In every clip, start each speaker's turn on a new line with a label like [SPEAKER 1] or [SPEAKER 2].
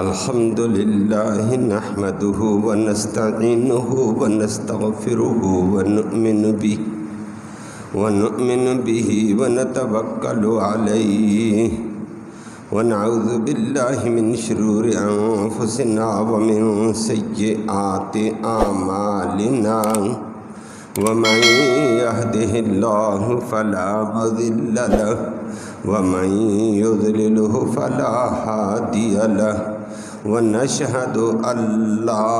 [SPEAKER 1] الحمد لله نحمده ونستعينه ونستغفره ونؤمن به ونتوكل عليه ونعوذ بالله من شرور أنفسنا ومن سيئات أعمالنا ومن يهده الله فلا مضل له ومن يضلله فلا هادي له ونشهد أن لا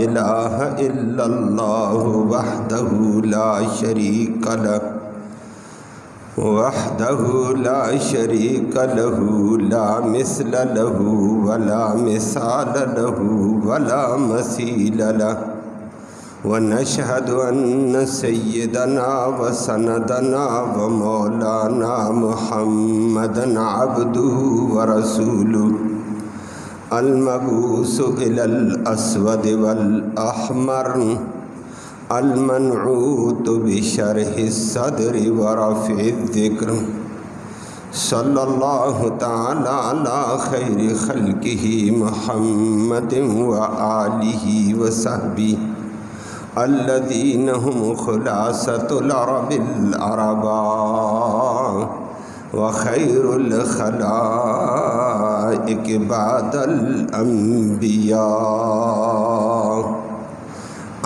[SPEAKER 1] إله إلا الله وحده لا شريك له لا مثل له ولا مثال له ولا مثيل له ونشهد أن سيدنا وسندنا ومولانا محمدا عبده ورسوله المبعوث إلى الأسود والأحمر المنعوت بشرح الصدر ورفع الذكر صلى الله تعالى على خير خلقه محمد وآله وصحبه الذين هم خلاصة العرب العرباء وخير الخلائق بعد الأنبياء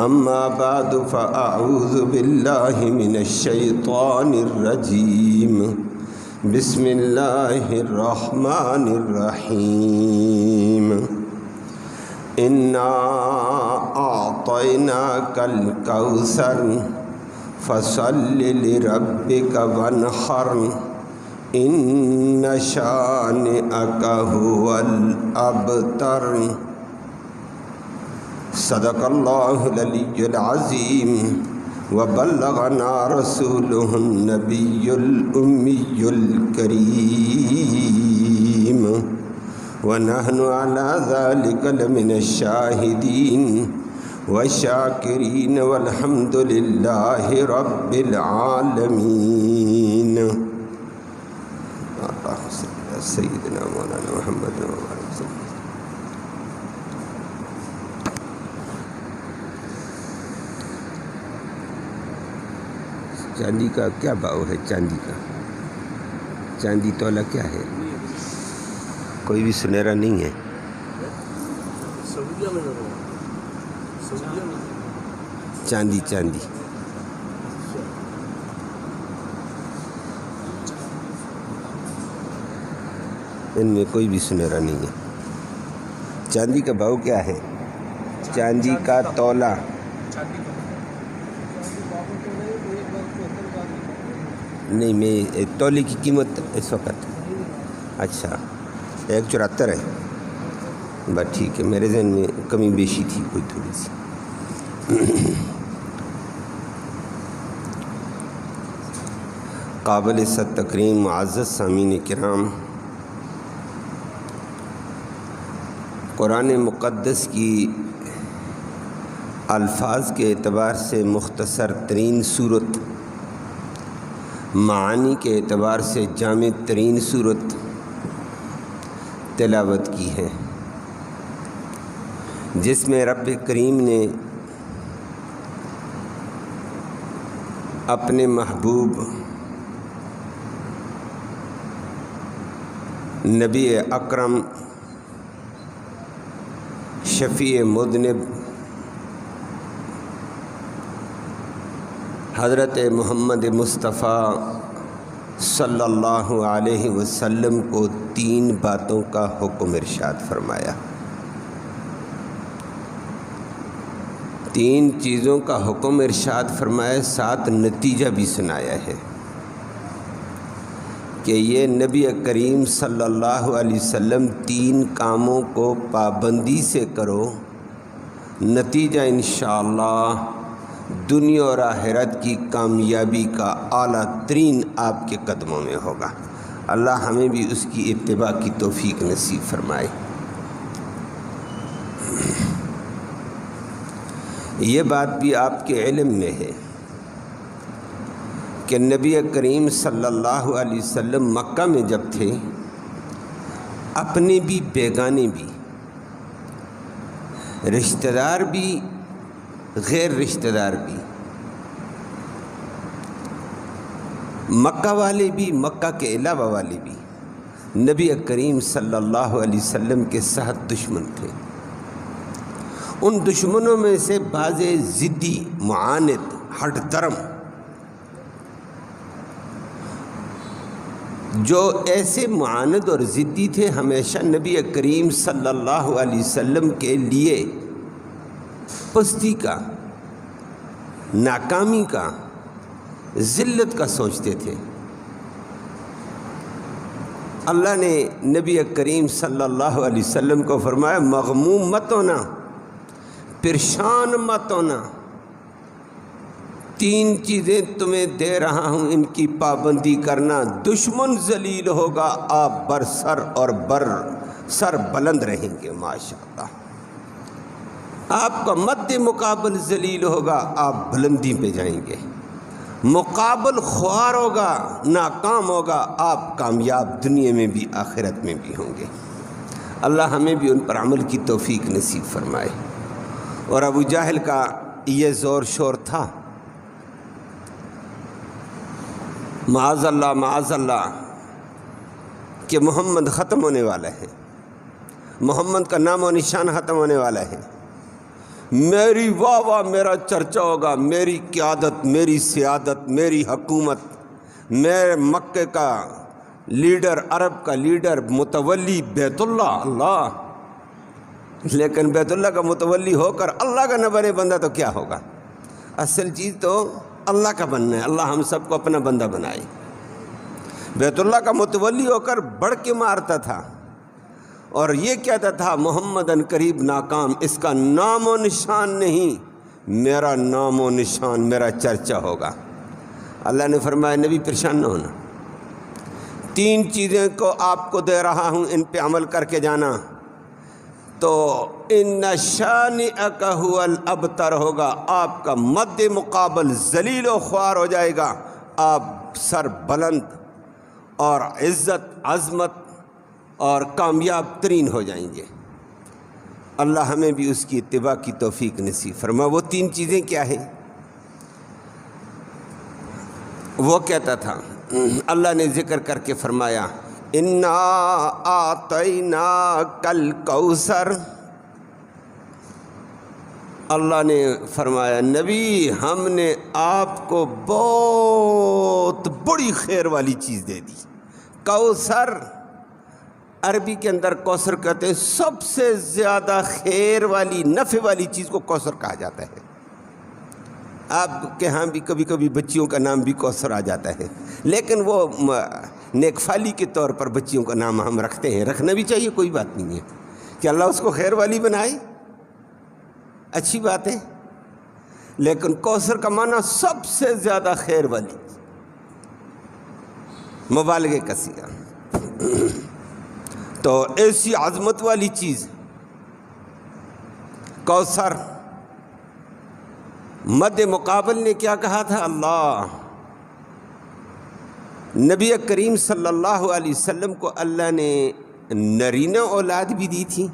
[SPEAKER 1] أما بعد فأعوذ بالله من الشيطان الرجيم بسم الله الرحمن الرحيم إنا أعطيناك الكوثر فصل لربك وانحر إن شانئك هو الأبتر صدق الله العلي العظيم وبلغنا رسوله النبي الأمي الكريم ونحن على ذلك لمن الشاهدين والشاكرين والحمد لله رب العالمين. اللهم صل على سيدنا مولانا محمد وعلى آله. چاندی کا کیا بھاؤ ہے؟ چاندی تولہ کیا ہے؟ کوئی بھی سنہرا نہیں ہے. چاندی ان میں کوئی بھی سنہرا نہیں ہے. چاندی کا بھاؤ کیا ہے؟ چاندی کا تولہ نہیں. میں تولے کی قیمت اس وقت اچھا 174 ہے. بس ٹھیک ہے، میرے ذہن میں کمی بیشی تھی کوئی تھوڑی سی. قابل عزت تکریم معزز سامعین کرام، قرآن مقدس کی الفاظ کے اعتبار سے مختصر ترین صورت، معانی کے اعتبار سے جامع ترین صورت تلاوت کی ہے، جس میں رب کریم نے اپنے محبوب نبی اکرم شفیع مذنب حضرت محمد مصطفیٰ صلی اللہ علیہ وسلم کو 3 باتوں کا حکم ارشاد فرمایا. 3 چیزوں کا حکم ارشاد فرمایا، 7 نتیجہ بھی سنایا ہے کہ یہ نبی کریم صلی اللہ علیہ وسلم 3 کاموں کو پابندی سے کرو، نتیجہ انشاءاللہ دنیا اور آخرت کی کامیابی کا اعلیٰ ترین آپ کے قدموں میں ہوگا. اللہ ہمیں بھی اس کی اتباع کی توفیق نصیب فرمائے. یہ بات بھی آپ کے علم میں ہے کہ نبی کریم صلی اللہ علیہ وسلم مکہ میں جب تھے اپنے بھی بیگانے بھی، رشتہ دار بھی غیر رشتہ دار بھی، مکہ والے بھی مکہ کے علاوہ والے بھی نبی کریم صلی اللہ علیہ وسلم کے سخت دشمن تھے۔ ان دشمنوں میں سے بعض ضدی، معاند، ہٹ درم، جو ایسے معاند اور ضدی تھے، ہمیشہ نبی کریم صلی اللہ علیہ وسلم کے لیے پستی کا، ناکامی کا، ذلت کا سوچتے تھے۔ اللہ نے نبی کریم صلی اللہ علیہ وسلم کو فرمایا مغموم مت ہونا، پریشان مت ہونا، تین چیزیں تمہیں دے رہا ہوں، ان کی پابندی کرنا، دشمن ذلیل ہوگا، آپ برسر اور سر بلند رہیں گے، ماشاءاللہ۔ آپ کا مد مقابل ذلیل ہوگا، آپ بلندی پہ جائیں گے، مقابل خوار ہوگا، ناکام ہوگا، آپ کامیاب دنیا میں بھی آخرت میں بھی ہوں گے۔ اللہ ہمیں بھی ان پر عمل کی توفیق نصیب فرمائے۔ اور ابو جہل کا یہ زور شور تھا، معاذ اللہ کہ محمد ختم ہونے والا ہے، محمد کا نام و نشان ختم ہونے والا ہے، میری واہ واہ، میرا چرچا ہوگا، میری قیادت، میری سیادت، میری حکومت، میرے مکے کا لیڈر، عرب کا لیڈر، متولی بیت اللہ، اللہ۔ لیکن بیت اللہ کا متولی ہو کر اللہ کا نہ بنے بندہ تو کیا ہوگا؟ اصل چیز تو اللہ کا بننا ہے، اللہ ہم سب کو اپنا بندہ بنائے۔ بیت اللہ کا متولی ہو کر بڑھ کے مارتا تھا اور یہ کہتا تھا محمد ان قریب ناکام، اس کا نام و نشان نہیں، میرا نام و نشان، میرا چرچا ہوگا۔ اللہ نے فرمایا نبی پریشان نہ ہونا، تین چیزیں کو آپ کو دے رہا ہوں، ان پہ عمل کر کے جانا، تو ان شانئک هو الابتر ہوگا، آپ کا مد مقابل ذلیل و خوار ہو جائے گا، آپ سر بلند اور عزت، عظمت اور کامیاب ترین ہو جائیں گے۔ اللہ ہمیں بھی اس کی اتباع کی توفیق نصیب فرما۔ وہ تین چیزیں کیا ہیں؟ وہ کہتا تھا، اللہ نے ذکر کر کے فرمایا انا اعطیناک الکوثر، اللہ نے فرمایا نبی ہم نے آپ کو بہت بڑی خیر والی چیز دے دی۔ کوثر عربی کے اندر کوثر کہتے ہیں، سب سے زیادہ خیر والی، نفع والی چیز کو کوثر کہا جاتا ہے۔ آپ کے ہاں بھی کبھی کبھی بچیوں کا نام بھی کوثر آ جاتا ہے، لیکن وہ نیک فالی کے طور پر بچیوں کا نام ہم رکھتے ہیں، رکھنا بھی چاہیے، کوئی بات نہیں ہے کہ اللہ اس کو خیر والی بنائے، اچھی بات ہے، لیکن کوثر کا معنی سب سے زیادہ خیر والی، مبالغے کا صیغہ۔ تو ایسی عظمت والی چیز کوثر، مد مقابل نے کیا کہا تھا؟ اللہ۔ نبی کریم صلی اللہ علیہ وسلم کو اللہ نے نرینہ اولاد بھی دی تھی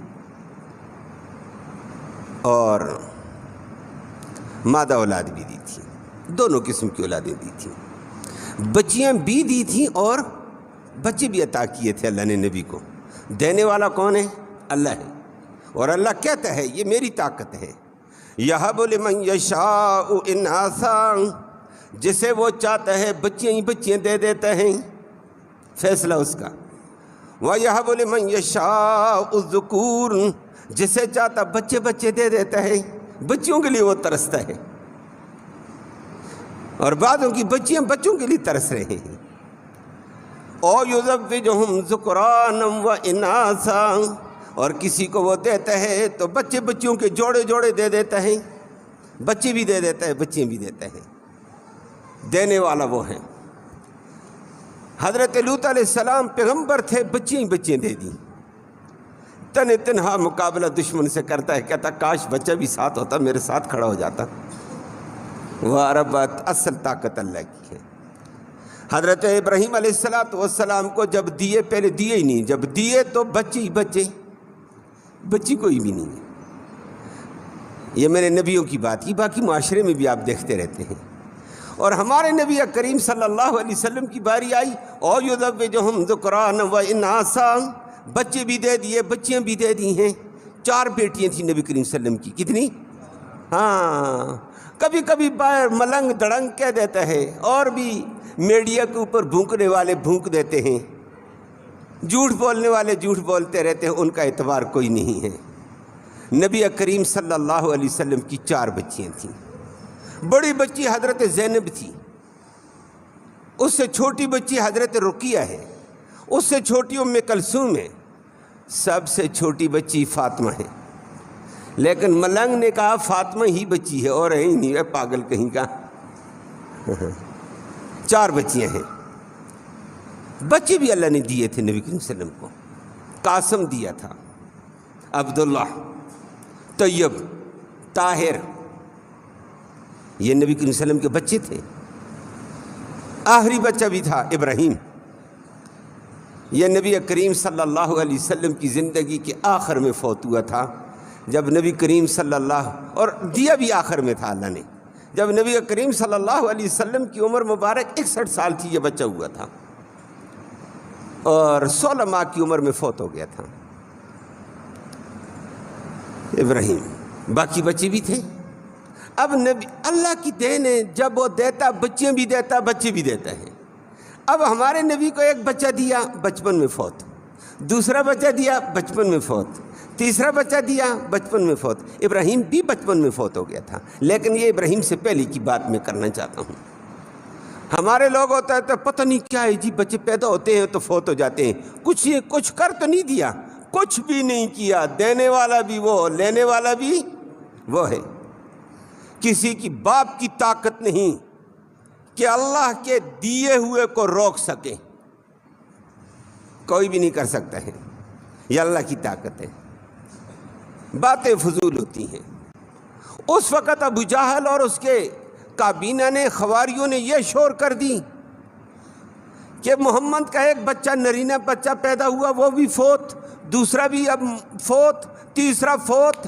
[SPEAKER 1] اور مادہ اولاد بھی دی تھی، دونوں قسم کی اولادیں دی تھیں، بچیاں بھی دی تھیں اور بچے بھی عطا کیے تھے اللہ نے نبی کو۔ دینے والا کون ہے؟ اللہ ہے، اور اللہ کہتا ہے یہ میری طاقت ہے، یہب لمن یشاء اناثا، جسے وہ چاہتا ہے بچیاں ہی بچیاں دے دیتا ہے، فیصلہ اس کا۔ وَيَهَبُ لِمَن يَشَاءُ الذُّكُورَ، جسے چاہتا بچے بچے دے دیتا ہے، بچیوں کے لیے وہ ترستا ہے، اور بعضوں کی بچیاں بچوں کے لیے ترس رہے ہیں۔ او یزوجہم ذکرانا و اناثا، اور کسی کو وہ دیتا ہے تو بچے بچیوں کے جوڑے جوڑے دے دیتا ہے، بچے بھی دے دیتا ہے، بچیاں بھی دیتا ہے، دینے والا وہ ہے۔ حضرت لوط علیہ السلام پیغمبر تھے، بچیاں ہی بچیاں دے دیں، تنہا مقابلہ دشمن سے کرتا ہے، کہتا کاش بچہ بھی ساتھ ہوتا، میرے ساتھ کھڑا ہو جاتا۔ وہ عرب بات، اصل طاقت اللہ کی ہے۔ حضرت ابراہیم علیہ السلام کو جب دیے، پہلے دیے ہی نہیں، جب دیے تو بچے ہی بچے، بچی کوئی بھی نہیں ہے۔ یہ میرے نبیوں کی بات کی، باقی معاشرے میں بھی آپ دیکھتے رہتے ہیں۔ اور ہمارے نبی کریم صلی اللہ علیہ وسلم کی باری آئی، اور یزوجہم ذکرانا و اناثا، بچے بھی دے دیے، بچیاں بھی دے دی ہیں۔ 4 بیٹیاں تھیں نبی کریم صلی اللہ علیہ وسلم کی، کتنی؟ ہاں، کبھی کبھی باہر ملنگ دڑنگ کہہ دیتا ہے، اور بھی میڈیا کے اوپر بھونکنے والے بھونک دیتے ہیں، جھوٹ بولنے والے جھوٹ بولتے رہتے ہیں، ان کا اعتبار کوئی نہیں ہے۔ نبی کریم صلی اللہ علیہ وسلم کی 4 بچیاں تھیں۔ بڑی بچی حضرت زینب تھی، اس سے چھوٹی بچی حضرت رقیہ ہے، اس سے چھوٹی ام کلثوم ہے، سب سے چھوٹی بچی فاطمہ ہے۔ لیکن ملنگ نے کہا فاطمہ ہی بچی ہے، اور ہے ہی نہیں، ہے پاگل کہیں کا۔ 4 بچیاں ہیں۔ بچے بھی اللہ نے دیے تھے نبی کریم صلی اللہ علیہ وسلم کو۔ قاسم دیا تھا، عبداللہ، طیب، طاہر، یہ نبی کریم صلی اللہ علیہ وسلم کے بچے تھے۔ آخری بچہ بھی تھا ابراہیم، یہ نبی کریم صلی اللہ علیہ وسلم کی زندگی کے آخر میں فوت ہوا تھا، جب نبی کریم صلی اللہ، اور دیا بھی آخر میں تھا اللہ نے، جب نبی کریم صلی اللہ علیہ وسلم کی عمر مبارک 61 سال تھی، یہ بچہ ہوا تھا، اور 16 ماہ کی عمر میں فوت ہو گیا تھا ابراہیم۔ باقی بچے بھی تھے۔ اب نبی اللہ کی دین ہے، جب وہ دیتا بچیاں بھی دیتا، بچے بھی دیتا ہے۔ اب ہمارے نبی کو ایک بچہ دیا، بچپن میں فوت، دوسرا بچہ دیا، بچپن میں فوت، تیسرا بچہ دیا، بچپن میں فوت۔ ابراہیم بھی بچپن میں فوت ہو گیا تھا، لیکن یہ ابراہیم سے پہلے کی بات میں کرنا چاہتا ہوں۔ ہمارے لوگ ہوتا ہے تو پتہ نہیں کیا ہے جی، بچے پیدا ہوتے ہیں تو فوت ہو جاتے ہیں، کچھ کر تو نہیں دیا، کچھ بھی نہیں کیا، دینے والا بھی وہ، لینے والا بھی وہ ہے۔ کسی کی باپ کی طاقت نہیں کہ اللہ کے دیے ہوئے کو روک سکے، کوئی بھی نہیں کر سکتا ہے، یہ اللہ کی طاقت ہے۔ باتیں فضول ہوتی ہیں۔ اس وقت ابو جہل اور اس کے کابینہ نے، خواریوں نے یہ شور کر دی کہ محمد کا ایک بچہ، نرینہ بچہ پیدا ہوا، وہ بھی فوت، دوسرا بھی اب فوت، تیسرا فوت،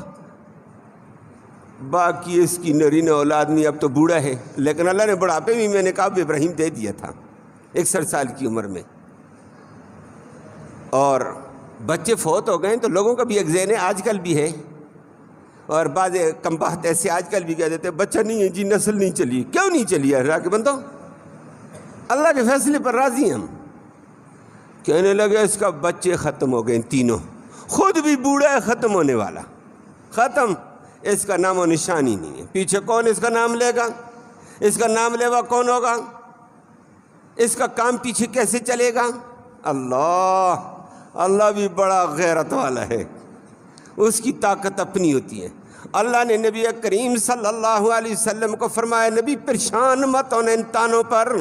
[SPEAKER 1] باقی اس کی نرینہ اولاد نہیں، اب تو بوڑھا ہے۔ لیکن اللہ نے بڑھاپے میں، میں نے کہا ابراہیم دے دیا تھا 61 سال کی عمر میں، اور بچے فوت ہو گئے تو لوگوں کا بھی ایک ذہن ہے، آج کل بھی ہے، اور بعض کم بخت ایسے آج کل بھی کہہ دیتے بچہ نہیں ہے جی، نسل نہیں چلی۔ کیوں نہیں چلی ہے اللہ کے بندوں؟ اللہ کے فیصلے پر راضی ہیں ہم۔ کہنے لگے اس کا بچے ختم ہو گئے تینوں، خود بھی بوڑھا ہے، ختم ہونے والا، ختم، اس کا نام و نشان ہی نہیں ہے۔ پیچھے کون اس کا نام لے گا؟ اس کا نام لیوا کون ہوگا؟ اس کا کام پیچھے کیسے چلے گا؟ اللہ بھی بڑا غیرت والا ہے، اس کی طاقت اپنی ہوتی ہے۔ اللہ نے نبی کریم صلی اللہ علیہ وسلم کو فرمایا، نبی پریشان مت ہونے ان تانوں پر،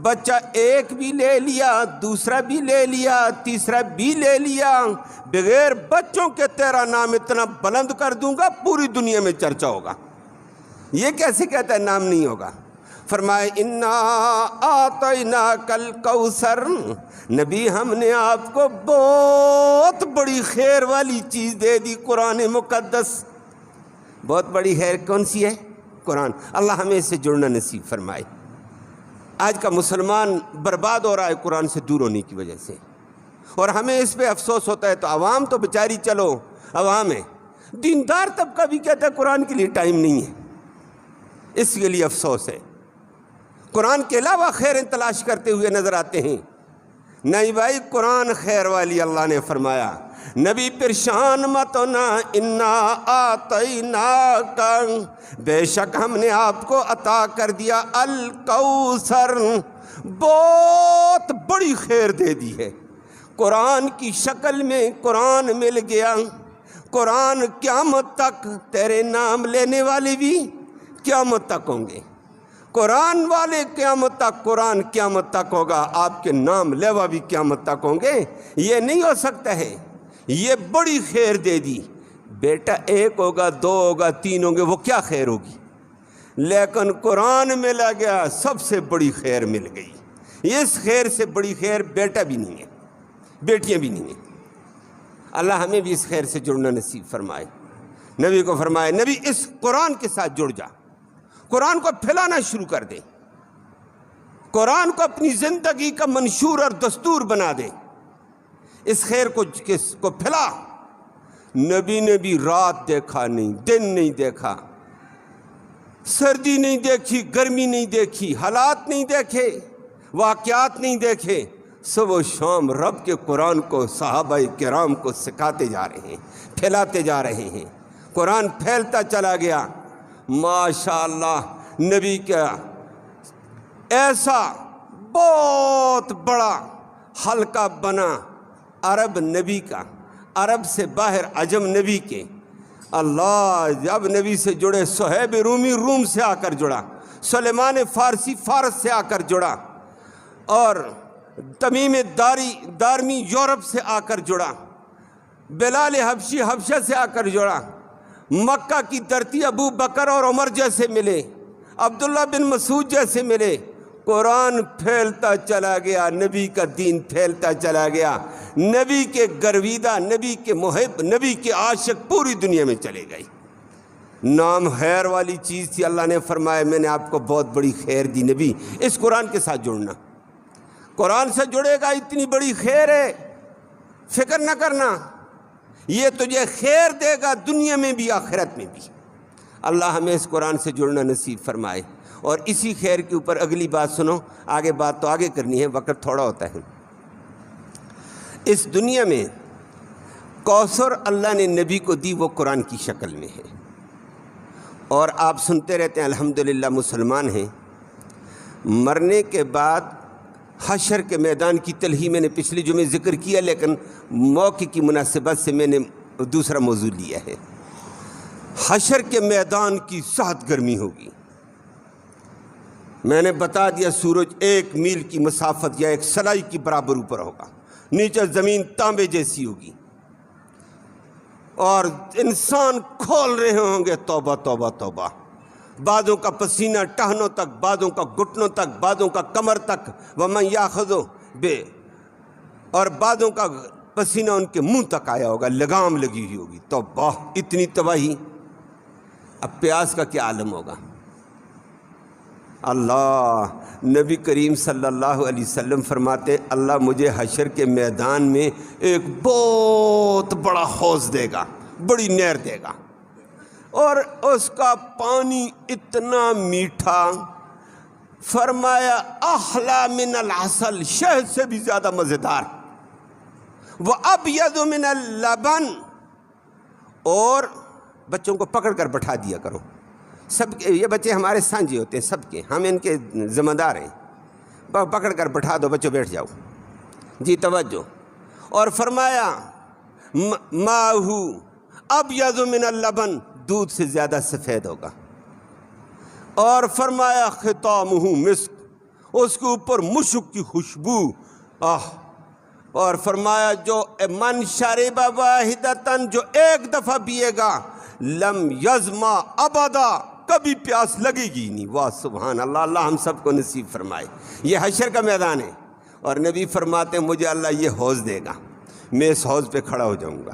[SPEAKER 1] بچہ ایک بھی لے لیا، دوسرا بھی لے لیا، تیسرا بھی لے لیا، بغیر بچوں کے تیرا نام اتنا بلند کر دوں گا پوری دنیا میں چرچا ہوگا۔ یہ کیسے کہتا ہے نام نہیں ہوگا؟ فرمائے انا اعطیناک الکوثر، نبی ہم نے آپ کو بہت بڑی خیر والی چیز دے دی، قرآن مقدس۔ بہت بڑی خیر کون سی ہے؟ قرآن۔ اللہ ہمیں اس سے جڑنا نصیب فرمائے۔ آج کا مسلمان برباد ہو رہا ہے قرآن سے دور ہونے کی وجہ سے، اور ہمیں اس پہ افسوس ہوتا ہے۔ تو عوام تو بیچاری چلو عوام ہے، دیندار طبقہ بھی کہتا ہے قرآن کے لیے ٹائم نہیں ہے، اس کے لیے افسوس ہے۔ قرآن کے علاوہ خیریں تلاش کرتے ہوئے نظر آتے ہیں۔ نہیں بھائی، قرآن خیر والی، اللہ نے فرمایا نبی پریشان مت ہونا، انا اعطیناک، بے شک ہم نے آپ کو عطا کر دیا الکوثر، بہت بڑی خیر دے دی ہے۔ قرآن کی شکل میں قرآن مل گیا، قرآن قیامت تک تیرے نام لینے والے بھی قیامت تک ہوں گے، قرآن والے قیامت تک، قرآن قیامت تک ہوگا، آپ کے نام لیوا بھی قیامت تک ہوں گے۔ یہ نہیں ہو سکتا ہے، یہ بڑی خیر دے دی۔ بیٹا ایک ہوگا، 2 ہوگا، 3 ہوں گے، وہ کیا خیر ہوگی؟ لیکن قرآن ملا گیا، سب سے بڑی خیر مل گئی۔ اس خیر سے بڑی خیر بیٹا بھی نہیں ہے، بیٹیاں بھی نہیں ہیں۔ اللہ ہمیں بھی اس خیر سے جڑنا نصیب فرمائے۔ نبی کو فرمائے، نبی اس قرآن کے ساتھ جڑ جا، قرآن کو پھیلانا شروع کر دے، قرآن کو اپنی زندگی کا منشور اور دستور بنا دے، اس خیر کو پھیلا۔ نبی نے بھی رات دیکھا نہیں، دن نہیں دیکھا، سردی نہیں دیکھی، گرمی نہیں دیکھی، حالات نہیں دیکھے، واقعات نہیں دیکھے، صبح و شام رب کے قرآن کو صحابہ کرام کو سکھاتے جا رہے ہیں، پھیلاتے جا رہے ہیں۔ قرآن پھیلتا چلا گیا، ماشاءاللہ نبی کا ایسا بہت بڑا حلقہ بنا عرب نبی کا، عرب سے باہر عجم نبی کے۔ اللہ جب نبی سے جڑے، صہیب رومی روم سے آ کر جڑا، سلیمان فارسی فارس سے آ کر جڑا، اور تمیم دارمی یورپ سے آ کر جڑا، بلال حبشی حبشہ سے آ کر جڑا، مکہ کی دھرتی ابو بکر اور عمر جیسے ملے، عبداللہ بن مسعود جیسے ملے۔ قرآن پھیلتا چلا گیا، نبی کا دین پھیلتا چلا گیا، نبی کے گرویدہ، نبی کے محب، نبی کے عاشق پوری دنیا میں چلے گئے۔ نام خیر والی چیز تھی، اللہ نے فرمایا میں نے آپ کو بہت بڑی خیر دی نبی، اس قرآن کے ساتھ جڑنا، قرآن سے جڑے گا اتنی بڑی خیر ہے، فکر نہ کرنا، یہ تجھے خیر دے گا دنیا میں بھی آخرت میں بھی۔ اللہ ہمیں اس قرآن سے جڑنا نصیب فرمائے۔ اور اسی خیر کے اوپر اگلی بات سنو، آگے بات تو آگے کرنی ہے، وقت تھوڑا ہوتا ہے۔ اس دنیا میں کوثر اللہ نے نبی کو دی، وہ قرآن کی شکل میں ہے، اور آپ سنتے رہتے ہیں الحمدللہ مسلمان ہیں۔ مرنے کے بعد حشر کے میدان کی تلہی میں نے پچھلے جمعے ذکر کیا، لیکن موقع کی مناسبت سے میں نے دوسرا موضوع لیا ہے۔ حشر کے میدان کی سخت گرمی ہوگی، میں نے بتا دیا، سورج 1 میل کی مسافت یا 1 سلائی کی برابر اوپر ہوگا، نیچے زمین تانبے جیسی ہوگی، اور انسان کھول رہے ہوں گے توبہ توبہ توبہ، بعضوں کا پسینہ ٹہنوں تک، بعضوں کا گھٹنوں تک، بعضوں کا کمر تک، وَمَنْ يَأْخُذُ بے، اور بعضوں کا پسینہ ان کے منہ تک آیا ہوگا، لگام لگی ہوئی ہوگی۔ توبہ، اتنی تباہی، اب پیاس کا کیا عالم ہوگا۔ اللہ، نبی کریم صلی اللہ علیہ وسلم فرماتے اللہ مجھے حشر کے میدان میں ایک بہت بڑا حوض دے گا، بڑی نہر دے گا، اور اس کا پانی اتنا میٹھا، فرمایا احلا من العسل، شہد سے بھی زیادہ مزیدار، وابیض من اللبن، اور بچوں کو پکڑ کر بٹھا دیا کرو، سب کے یہ بچے ہمارے سانجے ہوتے ہیں، سب کے، ہم ان کے ذمہ دار ہیں، پکڑ کر بٹھا دو، بچوں بیٹھ جاؤ، جی توجہ، اور فرمایا ماہو ابیض من اللبن، دودھ سے زیادہ سفید ہوگا، اور فرمایا ختامہ مسک، اس کے اوپر مشک کی خوشبو، اور فرمایا جو من شرب واحدتن، جو ایک دفعہ پیے گا، لم یظما ابدا، کبھی پیاس لگے گی نہیں۔ واہ سبحان اللہ، اللہ ہم سب کو نصیب فرمائے۔ یہ حشر کا میدان ہے، اور نبی فرماتے ہیں مجھے اللہ یہ حوض دے گا، میں اس حوض پہ کھڑا ہو جاؤں گا،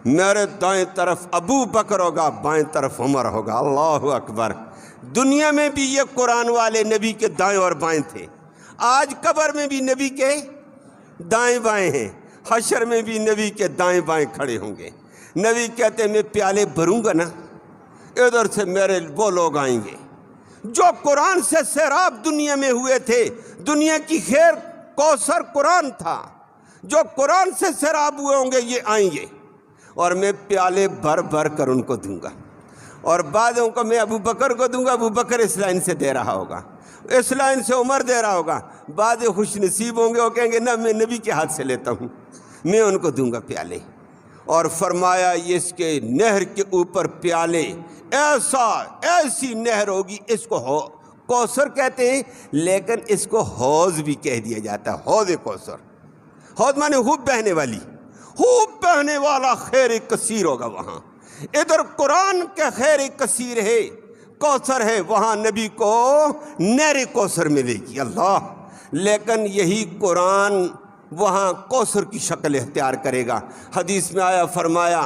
[SPEAKER 1] میرے دائیں طرف ابو بکر ہوگا، بائیں طرف عمر ہوگا۔ اللہ اکبر۔ دنیا میں بھی یہ قرآن والے نبی کے دائیں اور بائیں تھے، آج قبر میں بھی نبی کے دائیں بائیں ہیں، حشر میں بھی نبی کے دائیں بائیں کھڑے ہوں گے۔ نبی کہتے ہیں میں پیالے بھروں گا نا، ادھر سے میرے وہ لوگ آئیں گے جو قرآن سے سیراب دنیا میں ہوئے تھے، دنیا کی خیر کوثر قرآن تھا، جو قرآن سے سیراب ہوئے ہوں گے یہ آئیں گے، اور میں پیالے بھر بھر کر ان کو دوں گا، اور بعضوں کو میں ابو بکر کو دوں گا، ابو بکر اس لائن سے دے رہا ہوگا، اس لائن سے عمر دے رہا ہوگا، بعض خوش نصیب ہوں گے وہ کہیں گے نہ میں نبی کے ہاتھ سے لیتا ہوں، میں ان کو دوں گا پیالے۔ اور فرمایا اس کے نہر کے اوپر پیالے، ایسی نہر ہوگی، اس کو کوثر کہتے ہیں، لیکن اس کو حوض بھی کہہ دیا جاتا ہے، حوض کوثر۔ حوض مانے خوب بہنے والی، خوب بہنے والا خیر کثیر ہوگا وہاں۔ ادھر قرآن کے خیر کثیر ہے، کوثر ہے، وہاں نبی کو نہر کوثر ملے گی۔ اللہ، لیکن یہی قرآن وہاں کوثر کی شکل اختیار کرے گا۔ حدیث میں آیا فرمایا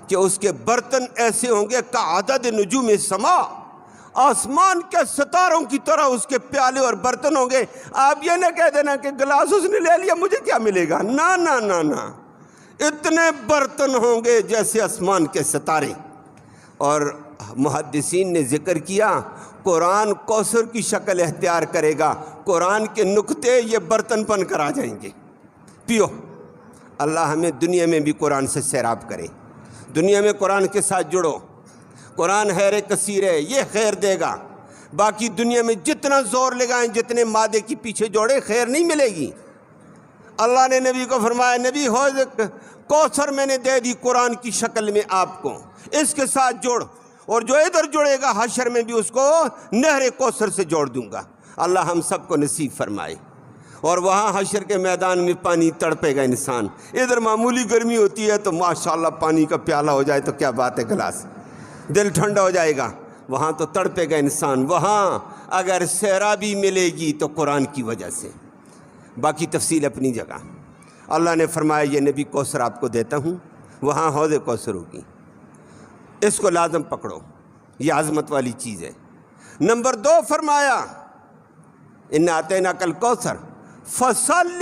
[SPEAKER 1] کہ اس کے برتن ایسے ہوں گے کعدد نجوم السماء، آسمان کے ستاروں کی طرح اس کے پیالے اور برتن ہوں گے۔ آپ یہ نہ کہہ دینا کہ گلاس اس نے لے لیا مجھے کیا ملے گا، نا نا نا نا، اتنے برتن ہوں گے جیسے آسمان کے ستارے۔ اور محدثین نے ذکر کیا قرآن کوثر کی شکل اختیار کرے گا، قرآن کے نقطے یہ برتن بن کر آ جائیں گے، پیو۔ اللہ ہمیں دنیا میں بھی قرآن سے سیراب کرے، دنیا میں قرآن کے ساتھ جڑو۔ قرآن خیر کثیر ہے، یہ خیر دے گا۔ باقی دنیا میں جتنا زور لگائیں، جتنے مادے کی پیچھے جوڑے، خیر نہیں ملے گی۔ اللہ نے نبی کو فرمایا نبی حوض کوثر میں نے دے دی قرآن کی شکل میں آپ کو، اس کے ساتھ جوڑ، اور جو ادھر جڑے گا حشر میں بھی اس کو نہر کوثر سے جوڑ دوں گا۔ اللہ ہم سب کو نصیب فرمائے۔ اور وہاں حشر کے میدان میں پانی تڑپے گا انسان، ادھر معمولی گرمی ہوتی ہے تو ماشاءاللہ پانی کا پیالہ ہو جائے تو کیا بات ہے، گلاس، دل ٹھنڈا ہو جائے گا۔ وہاں تو تڑپے گا انسان۔ وہاں اگر سیرابی ملے گی تو قرآن کی وجہ سے، باقی تفصیل اپنی جگہ۔ اللہ نے فرمایا یہ نبی کوثر آپ کو دیتا ہوں، وہاں حوض کوثر ہوگی، اس کو لازم پکڑو، یہ عظمت والی چیز ہے۔ نمبر 2 فرمایا اِنَّا أَعْطَيْنَاكَ الْكَوْثَرَ فَصَلِّ،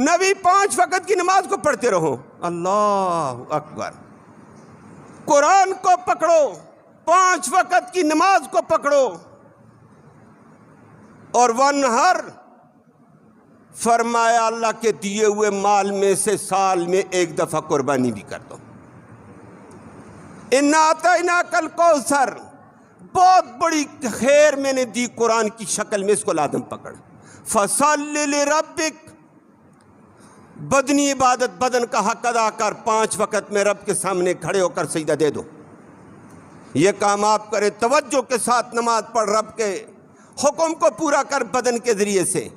[SPEAKER 1] نبی 5 وقت کی نماز کو پڑھتے رہو۔ اللہ اکبر، قرآن کو پکڑو، 5 وقت کی نماز کو پکڑو، اور وَانْحَرْ، فرمایا اللہ کے دیے ہوئے مال میں سے سال میں 1 دفعہ قربانی بھی کر دو۔ اِنَّا أَعْطَيْنَاكَ الْكَوْثَرَ، بہت بڑی خیر میں نے دی قرآن کی شکل میں، اس کو لازم پکڑ۔ فَصَلِّ لِرَبِّكَ، بدنی عبادت، بدن کا حق ادا کر، 5 وقت میں رب کے سامنے کھڑے ہو کر سجدہ دے دو۔ یہ کام آپ کرے، توجہ کے ساتھ نماز پڑھ، رب کے حکم کو پورا کر بدن کے ذریعے سے۔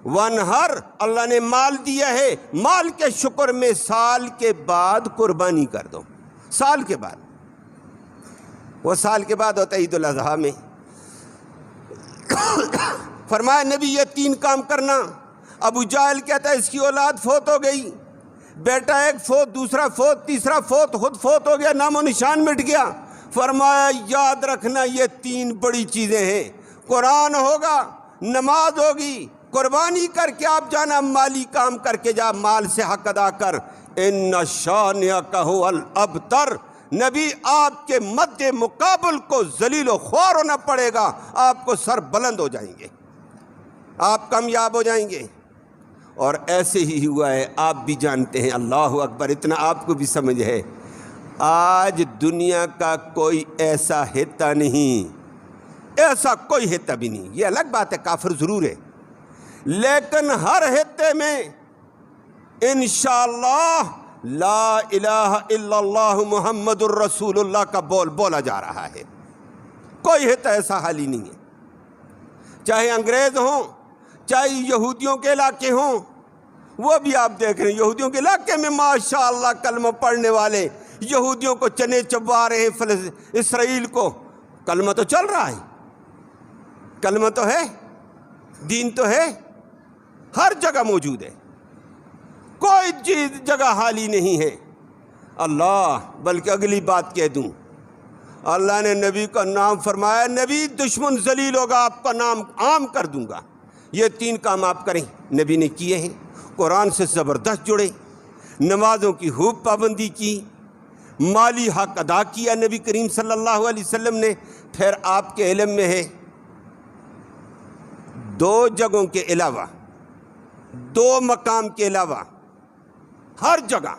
[SPEAKER 1] وَانْحَرْ، اللہ نے مال دیا ہے، مال کے شکر میں سال کے بعد قربانی کر دو، سال کے بعد۔ وہ سال کے بعد ہوتا ہے عید الاضحیٰ میں۔ فرمایا نبی یہ 3 کام کرنا۔ ابو جہل کہتا ہے اس کی اولاد فوت ہو گئی، بیٹا 1 فوت، دوسرا فوت، تیسرا فوت، خود فوت ہو گیا، نام و نشان مٹ گیا۔ فرمایا یاد رکھنا یہ 3 بڑی چیزیں ہیں، قرآن ہوگا، نماز ہوگی، قربانی کر کے آپ جانا، مالی کام کر کے جا، مال سے حق ادا کر۔ اِنَّ شَانِئَکَ هُوَ الْأَبْتَرُ، نبی آپ کے مد مقابل کو ذلیل و خوار ہونا پڑے گا، آپ کو سر بلند ہو جائیں گے، آپ کامیاب ہو جائیں گے۔ اور ایسے ہی ہوا ہے، آپ بھی جانتے ہیں۔ اللہ اکبر، اتنا آپ کو بھی سمجھ ہے، آج دنیا کا کوئی ایسا حصہ نہیں، ایسا کوئی حصہ بھی نہیں، یہ الگ بات ہے، کافر ضرور ہے، لیکن ہر حصے میں انشاءاللہ لا الہ الا اللہ محمد الرسول اللہ کا بول بولا جا رہا ہے۔ کوئی حصہ ایسا حال ہی نہیں ہے، چاہے انگریز ہوں، چاہے یہودیوں کے علاقے ہوں، وہ بھی آپ دیکھ رہے ہیں یہودیوں کے علاقے میں ماشاءاللہ کلمہ پڑھنے والے یہودیوں کو چنے چبا رہے ہیں، اسرائیل کو۔ کلمہ تو چل رہا ہے، کلمہ تو ہے، دین تو ہے، ہر جگہ موجود ہے، کوئی چیز جگہ حالی نہیں ہے۔ اللہ، بلکہ اگلی بات کہہ دوں، اللہ نے نبی کا نام فرمایا، نبی دشمن ذلیل ہوگا، آپ کا نام عام کر دوں گا۔ یہ 3 کام آپ کریں، نبی نے کیے ہیں، قرآن سے زبردست جڑے، نمازوں کی خوب پابندی کی، مالی حق ادا کیا نبی کریم صلی اللہ علیہ وسلم نے۔ پھر آپ کے علم میں ہے 2 جگہوں کے علاوہ، 2 مقام کے علاوہ، ہر جگہ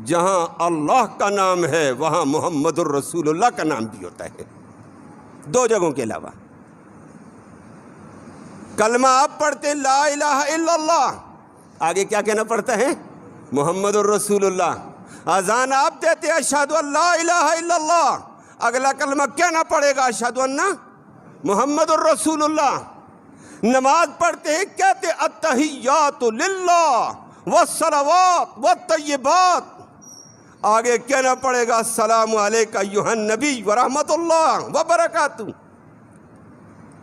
[SPEAKER 1] جہاں اللہ کا نام ہے وہاں محمد الرسول اللہ کا نام بھی ہوتا ہے، 2 جگہوں کے علاوہ۔ کلمہ آپ پڑھتے لا الہ الا اللہ، آگے کیا کہنا پڑتا ہے؟ محمد الرسول اللہ۔ اذان آپ دیتے اشہد ان لا الہ الا اللہ، اگلا کلمہ کہنا پڑے گا اشہد ان محمد الرسول اللہ۔ نماز پڑھتے ہیں کہتے التحیات للہ والصلوات والطیبات، آگے کہنا پڑے گا السلام علیکہ ایھا النبی ورحمۃ اللہ وبرکاتہ۔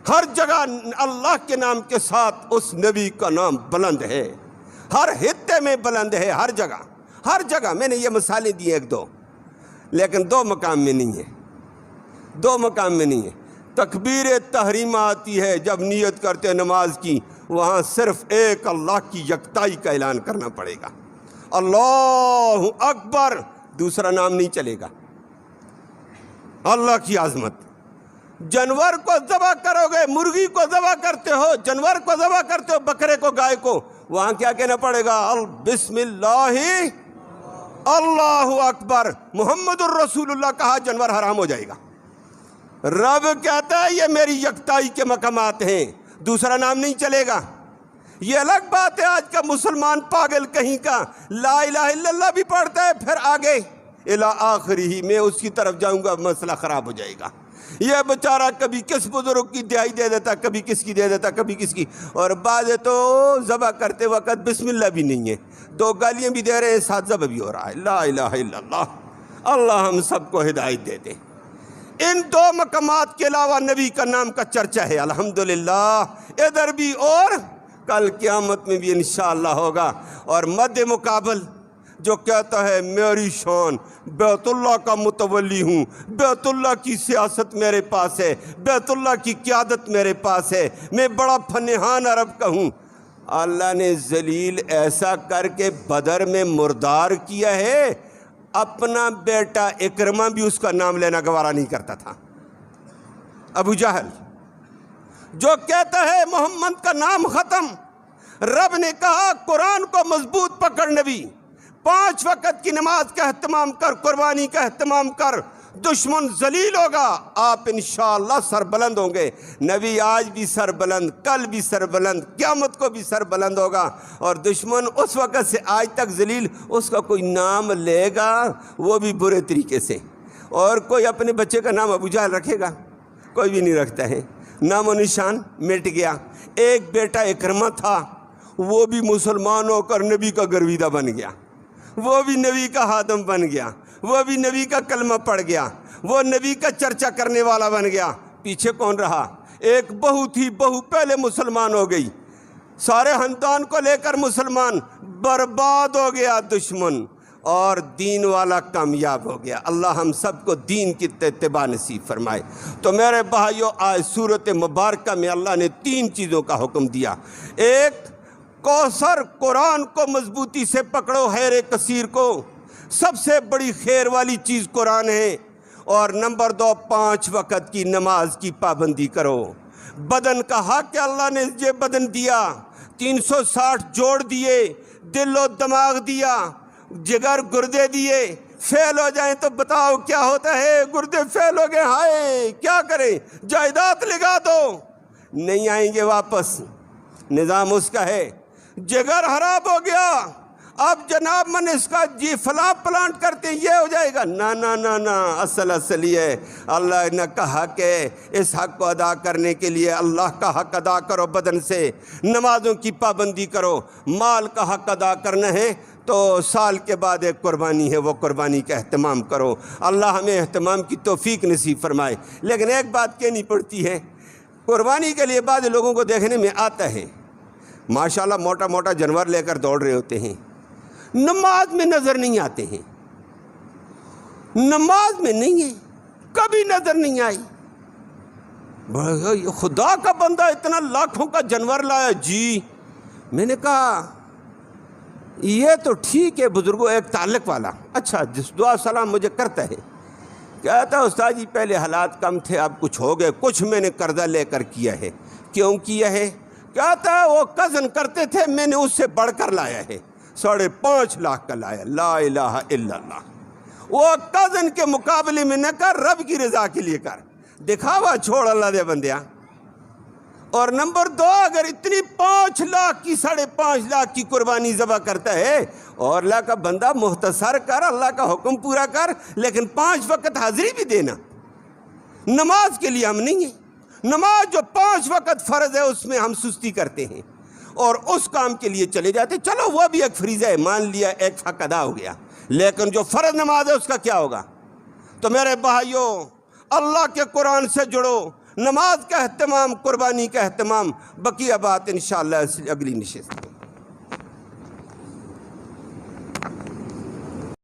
[SPEAKER 1] ہر جگہ اللہ کے نام کے ساتھ اس نبی کا نام بلند ہے، ہر خطے میں بلند ہے، ہر جگہ میں نے یہ مثالیں دی ایک دو، لیکن دو مقام میں نہیں ہے۔ تکبیر تحریمہ آتی ہے جب نیت کرتے نماز کی، وہاں صرف ایک اللہ کی یکتائی کا اعلان کرنا پڑے گا، اللہ اکبر، دوسرا نام نہیں چلے گا، اللہ کی عظمت۔ جانور کو ذبح کرو گے، مرغی کو ذبح کرتے ہو، جانور کو ذبح کرتے ہو، بکرے کو، گائے کو، وہاں کیا کہنا پڑے گا؟ بسم اللہ اللہ اکبر، محمد الرسول اللہ کہا، جانور حرام ہو جائے گا۔ رب کہتا ہے یہ میری یکتائی کے مقامات ہیں، دوسرا نام نہیں چلے گا۔ یہ الگ بات ہے آج کا مسلمان پاگل کہیں کا لا الہ الا اللہ بھی پڑھتا ہے، پھر آگے الی آخری میں اس کی طرف جاؤں گا، مسئلہ خراب ہو جائے گا۔ یہ بیچارہ کبھی کس بزرگ کی دہائی دے دیتا، کبھی کس کی دے دیتا، کبھی کس کی، اور بعض تو ذبح کرتے وقت بسم اللہ بھی نہیں ہے، دو گالیاں بھی دے رہے ہیں، ساتھ ذبح بھی ہو رہا ہے۔ لا الہ الا اللہ، اللہ ہم سب کو ہدایت دے دے۔ ان دو مقامات کے علاوہ نبی کا نام کا چرچا ہے الحمدللہ، ادھر بھی اور کل قیامت میں بھی انشاءاللہ ہوگا۔ اور مد مقابل جو کہتا ہے میری شان بیت اللہ کا متولی ہوں، بیت اللہ کی سیاست میرے پاس ہے، بیت اللہ کی قیادت میرے پاس ہے، میں بڑا فنہان عرب کا ہوں، اللہ نے ذلیل ایسا کر کے بدر میں مردار کیا ہے، اپنا بیٹا اکرمہ بھی اس کا نام لینا گوارا نہیں کرتا تھا۔ ابو جہل جو کہتا ہے محمد کا نام ختم، رب نے کہا قرآن کو مضبوط پکڑ نبی، 5 وقت کی نماز کا اہتمام کر، قربانی کا اہتمام کر، دشمن ذلیل ہوگا، آپ انشاءاللہ سربلند ہوں گے۔ نبی آج بھی سربلند، کل بھی سربلند، قیامت کو بھی سربلند ہوگا، اور دشمن اس وقت سے آج تک ذلیل، اس کا کوئی نام لے گا وہ بھی برے طریقے سے۔ اور کوئی اپنے بچے کا نام ابو جہل رکھے گا؟ کوئی بھی نہیں رکھتا ہے، نام و نشان مٹ گیا۔ ایک بیٹا اکرمہ تھا، وہ بھی مسلمان ہو کر نبی کا گرویدہ بن گیا، وہ بھی نبی کا خادم بن گیا، وہ بھی نبی کا کلمہ پڑھ گیا، وہ نبی کا چرچا کرنے والا بن گیا۔ پیچھے کون رہا؟ ایک بہو تھی، بہو پہلے مسلمان ہو گئی، سارے خاندان کو لے کر مسلمان، برباد ہو گیا دشمن، اور دین والا کامیاب ہو گیا۔ اللہ ہم سب کو دین کی اتباع نصیب فرمائے۔ تو میرے بھائیو، آج سورت مبارکہ میں اللہ نے 3 چیزوں کا حکم دیا۔ ایک، کوثر، قرآن کو مضبوطی سے پکڑو، خیر کثیر کو، سب سے بڑی خیر والی چیز قرآن ہے۔ اور نمبر 2، 5 وقت کی نماز کی پابندی کرو۔ بدن کا حق ہے، اللہ نے یہ بدن دیا، 360 جوڑ دیے، دل و دماغ دیا، جگر گردے دیے، فیل ہو جائیں تو بتاؤ کیا ہوتا ہے؟ گردے فیل ہو گئے، ہائے کیا کریں؟ جائیداد لگا دو، نہیں آئیں گے واپس، نظام اس کا ہے۔ جگر خراب ہو گیا، اب جناب من اس کا فلاں پلانٹ کرتے ہیں، یہ ہو جائے گا، نا، اصل یہ ہے، اللہ نے کہا کہ اس حق کو ادا کرنے کے لیے اللہ کا حق ادا کرو، بدن سے نمازوں کی پابندی کرو۔ مال کا حق ادا کرنا ہے تو سال کے بعد ایک قربانی ہے، وہ قربانی کا اہتمام کرو۔ اللہ ہمیں اہتمام کی توفیق نصیب فرمائے۔ لیکن ایک بات کہنی پڑتی ہے، قربانی کے لیے بعض لوگوں کو دیکھنے میں آتا ہے ماشاءاللہ موٹا موٹا جانور لے کر دوڑ رہے ہوتے ہیں، نماز میں نظر نہیں آتے ہیں، نماز میں نہیں ہے، کبھی نظر نہیں آئی۔ خدا کا بندہ اتنا لاکھوں کا جانور لایا، جی میں نے کہا یہ تو ٹھیک ہے بزرگوں، ایک تعلق والا، اچھا جس دعا سلام مجھے کرتا ہے، کہتا ہے استاد جی پہلے حالات کم تھے، اب کچھ ہو گئے، کچھ میں نے قرضہ لے کر کیا ہے۔ کیوں کیا ہے؟ کہتا ہے وہ کزن کرتے تھے، میں نے اس سے بڑھ کر لایا ہے، 5.5 لاکھ کا لایا۔ لا الہ الا اللہ۔ وہ کزن کے مقابلے میں نہ کر، رب کی رضا کے لیے کر، دکھاوا چھوڑ اللہ دے بندیاں۔ اور نمبر 2، اگر اتنی 5 لاکھ کی 5.5 لاکھ کی قربانی ذبح کرتا ہے، اور اللہ کا بندہ مختصر کر، اللہ کا حکم پورا کر، لیکن 5 وقت حاضری بھی دینا۔ نماز کے لیے ہم نہیں ہیں، نماز جو 5 وقت فرض ہے اس میں ہم سستی کرتے ہیں اور اس کام کے لیے چلے جاتے، چلو وہ بھی ایک فریضہ ہے، مان لیا ایک حق ادا ہو گیا، لیکن جو فرض نماز ہے اس کا کیا ہوگا؟ تو میرے بھائیوں، اللہ کے قرآن سے جڑو، نماز کا اہتمام، قربانی کا اہتمام، بقیہ بات انشاءاللہ اگلی نشست۔